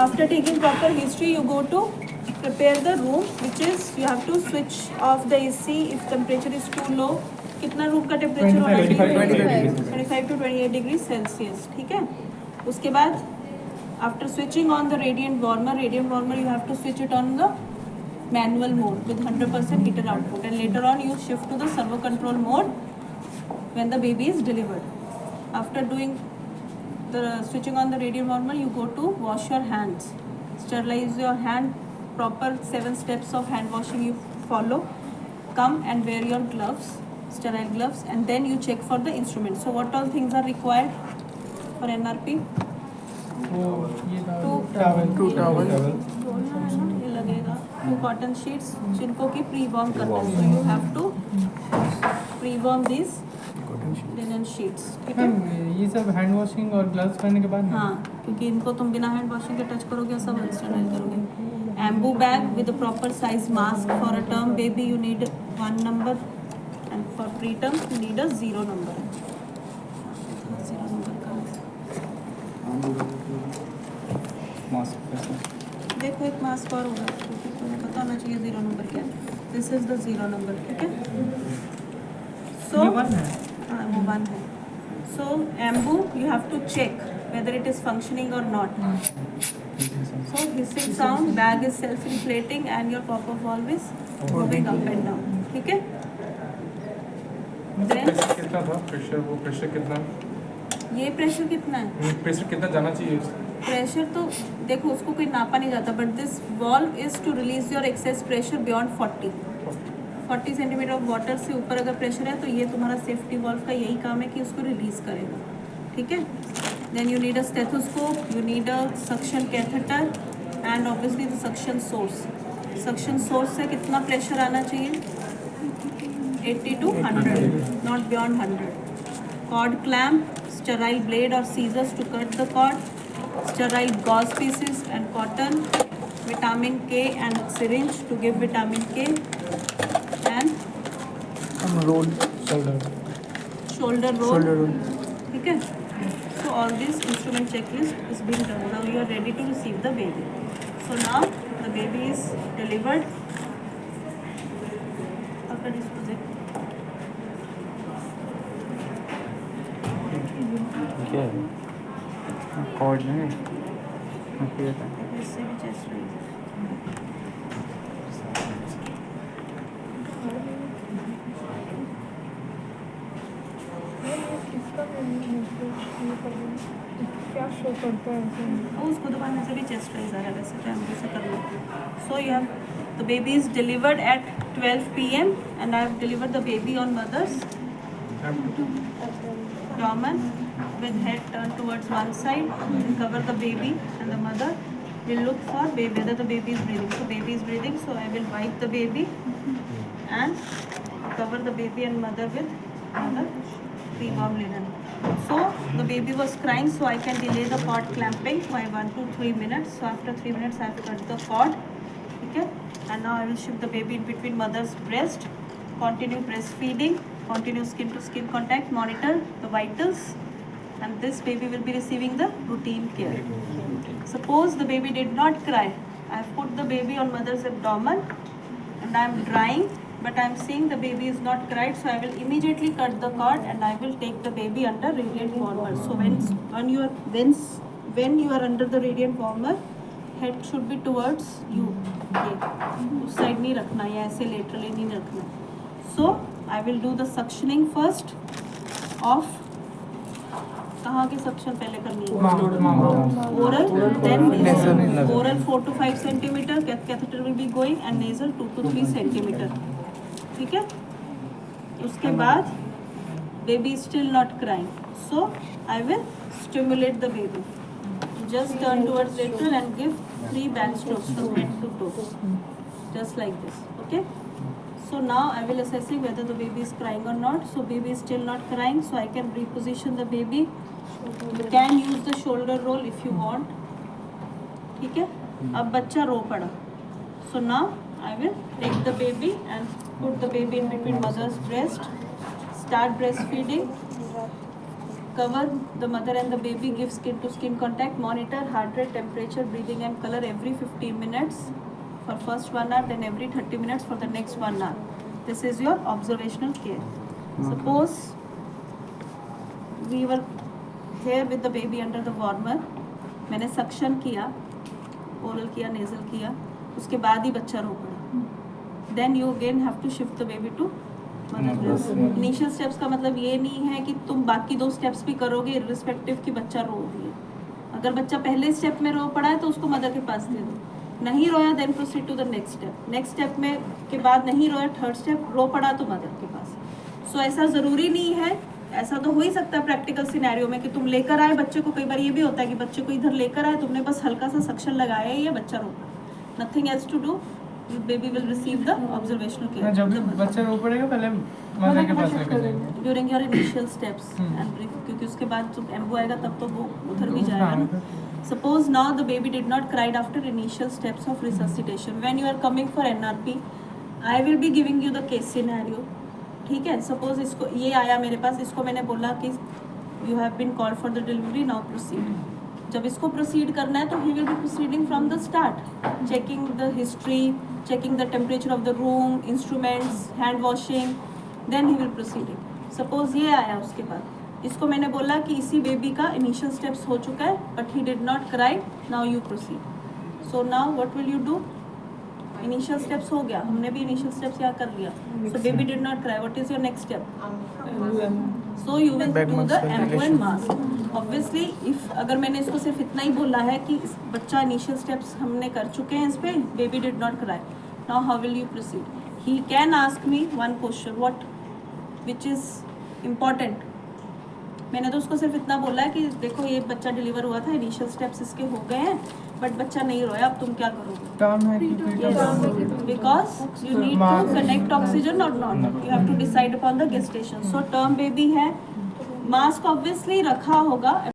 After taking proper history, you go to prepare the room, which is you have to switch off the AC if temperature is too low. कितना room का temperature होना चाहिए? 25 to 28 degree Celsius. ठीक है. उसके बाद after switching on the radiant warmer you have to switch it on the manual mode with 100% heater output, and later on you shift to the servo control mode when the baby is delivered. After doing the switching on the radiant warmer, you go to wash your hands, sterilize your hand, proper 7 steps of hand washing you follow. Come and wear your gloves, sterile gloves, and then you check for the instrument. So what all things are required for NRP? Two towel ये लगेगा 2 cotton sheets जिनको कि pre warm करना है. So you have to pre warm these linen sheets. ठीक है. ये सब हैंड वॉशिंग और ग्लव्स पहनने के बाद. हाँ, क्योंकि इनको तुम बिना हैंड वॉशिंग के टच करोगे सब स्टरलाइज करोगे. Anbu bag with a proper size mask. For a term baby you need 1 number and for preterm you need a 0 number. 0 number का देखो एक मास्क और होगा क्योंकि तुम्हें पता होना चाहिए 0 नंबर क्या है. This is the 0 number. ठीक है. सो हाँ वो 1 है. So ambu you have to check whether it is functioning or not. So hissing sound, bag is self-inflating and your pop-up valve is moving up and down. ठीक है. Then कितना था pressure? वो प्रेशर कितना? ये प्रेशर कितना है? Pressure कितना जाना चाहिए? प्रेशर तो देखो उसको कोई नापा नहीं जाता, but this valve is to release your excess pressure beyond 40 centimetre of water से ऊपर अगर प्रेशर है तो ये तुम्हारा सेफ्टी वॉल्व का यही काम है कि उसको रिलीज करेगा. ठीक है. Then you need a stethoscope, you need a suction catheter and obviously the suction source. Suction source से कितना प्रेशर आना चाहिए? 80 to 100, not beyond 100. Cord clamp, sterile blade और scissors to cut the cord, sterile gauze pieces and cotton, vitamin K and syringe to give vitamin K, and roll shoulder roll. ठीक है. So all this instrument checklist is being done. Now you are ready to receive the baby. So now the baby is delivered. After this project. क्या है? Cord नहीं okay था. इससे भी chest rise. क्या show करता है? वो उसको दबाने से भी चेस्ट राइज आ रहा है. वैसे टाइम से कर लो. So you have the baby is delivered at 12 PM and I have delivered the baby on mother's abdomen with head turned towards one side. Cover the baby and the mother will look for baby, whether the baby is breathing. So baby is breathing, so I will wipe the baby and cover the baby and mother with another pre-warm linen. So the baby was crying, so I can delay the cord clamping by 1 to 3 minutes. So after 3 minutes I have cut the cord. Okay. And now I will shift the baby in between mother's breast. Continue breastfeeding, continue skin to skin contact, monitor the vitals, and this baby will be receiving the routine care. Suppose the baby did not cry. I have put the baby on mother's abdomen and I am drying, but I am seeing the baby is not cried, so I will immediately cut the cord and I will take the baby under radiant warmer. So when you are under the radiant warmer, head should be towards you. उस side नहीं रखना या ऐसे laterally नहीं रखना. So I will do the suctioning first off. कहाँ की suction पहले करनी है? Oral, then oral 4 to 5 centimetre. Catheter will be going and nasal 2 to 3 centimetre. ठीक है. उसके बाद baby still not crying, so I will stimulate the baby. Just turn towards lateral and give 3 back strokes from head to toe, just like this. Okay. So now I will assessing whether the baby is crying or not. So baby is still not crying, so I can reposition the baby. You can use the shoulder roll if you want. ठीक है. अब बच्चा रो पड़ा. So now I will take the baby and put the baby in between mother's breast. Start breastfeeding. cover the mother and the baby, give skin to skin contact, monitor heart rate, temperature, breathing and color every 15 minutes for first 1 hour, then every 30 minutes for the next 1 hour. This is your observational care. Suppose we were here with the baby under the warmer, मैंने suction किया, oral किया, nasal किया, उसके बाद ही बच्चा रो पड़ा. Then you again have to shift the baby to mother breast. Initial steps का मतलब ये नहीं है कि तुम बाकी 2 steps भी करोगे irrespective कि बच्चा रो दिए. अगर बच्चा पहले स्टेप में रो पड़ा है तो उसको मदर के पास दे दो. नहीं रोया then proceed to the next step. Next step में के बाद नहीं रोया, थर्ड स्टेप रो पड़ा तो मदर के पास. सो ऐसा ज़रूरी नहीं है. ऐसा तो हो ही सकता है प्रैक्टिकल सिनेरियो में कि तुम लेकर आए बच्चे को. कई बार ये भी होता है कि बच्चे को इधर लेकर आए, तुमने बस हल्का सा सक्शन लगाया है या बच्चा रो पड़ा. Nothing else to do. Baby will receive the observational care. जब भी बच्चा रो पड़ेगा पहले मदर के पास लेकर जाएंगे during your initial steps and brief, क्योंकि उसके बाद जब एम्बो आएगा तब तो वो उधर भी जाएगा ना. Suppose now the baby did not cried after initial steps of resuscitation. When you are coming for NRP, I will be giving you the case scenario. ठीक है. Suppose इसको ये आया मेरे पास, इसको मैंने बोला कि you have been called for the delivery, now proceed. जब इसको proceed करना है तो he will be proceeding from the start, checking the history, checking the temperature of the room, instruments, hand washing, then he will proceed. Suppose ये आया उसके बाद, इसको मैंने बोला कि इसी बेबी का इनिशियल स्टेप्स हो चुका है but he did not cry, now you proceed. So now what will you do? Initial steps हो गया, हमने भी इनिशियल स्टेप्स यहाँ कर लिया. So baby did not cry, what is your next step? So you will do the ambu and mask. Obviously if अगर मैंने इसको सिर्फ इतना ही बोला है कि बच्चा इनिशियल स्टेप्स हमने कर चुके हैं इस पे, baby did not cry, now how will you proceed? He can ask me one question, what which is important. मैंने तो उसको सिर्फ इतना बोला है कि देखो ये बच्चा डिलीवर हुआ था, इनिशियल स्टेप्स इसके हो गए हैं बट बच्चा नहीं रोया, अब तुम क्या करोगे? टर्म है कि because you need to connect oxygen और not, you have to decide upon the gestation. So term baby है, मास्क ऑब्वियसली रखा होगा.